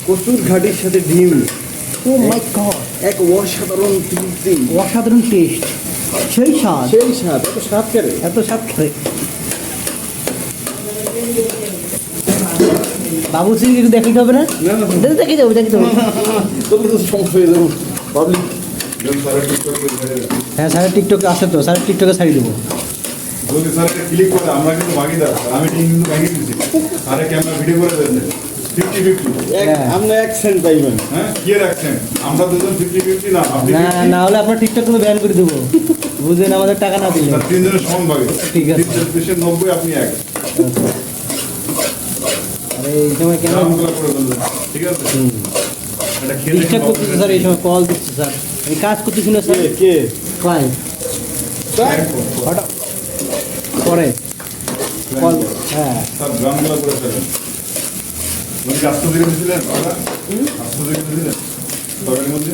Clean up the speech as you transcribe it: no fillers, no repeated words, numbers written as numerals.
কচুর ঘাটির সাথে ডিম, ও মাই গড, এক অসাধারণ তৃপ্তি, অসাধারণ টেস্ট, সেই স্বাদ, সেই স্বাদ, এত স্বাদ করে। এত স্বাদ করে। বাবু সিং একটু দেখতে হবে না? না, না, না। দেখে যাবো, দেখে যাবো। তবে তো সমস্যা হয়ে যাবো পাবলিক। হ্যাঁ, স্যারের টিকটক আছে তো, স্যারের টিকটকে ছাড়িয়ে দেবো। যদি স্যারকে ক্লিক করে আমরা কিন্তু ভাগিদার, আর আমি টিম কিন্তু ভাগিয়ে দিচ্ছি। আরে ক্যামেরা ভিডিও করে দেন 50-50। হ্যাঁ। আমরা এক সেন্ট পাইবেন। হ্যাঁ কি রাখছেন? আমরা দুজন 50-50 না, আপনি না 50, না হলে আপনার টিকটক কিন্তু ব্যান করে দেবো, বুঝলেন, আমাদের টাকা না দিলে। আর তিনজনের সমান ভাগে। ঠিক আছে। 90 আপনি এক। আরে এই সময় কেন নামগুলো করে বলবেন, ঠিক আছে? এটা খেলে ডিস্টার্ব করতেছে স্যার, এই সময় কল দিচ্ছে স্যার, আমি কাজ করতেছি না স্যার। কে ক্লায়েন্ট হঠাৎ পরে কল, হ্যাঁ। সব গ্রামগুলো করে ফেলেন। উনি কি আস্তে ধীরে দিয়েছিলেন? আস্তে ধীরে দিয়েছিলেন তরকারির মধ্যে?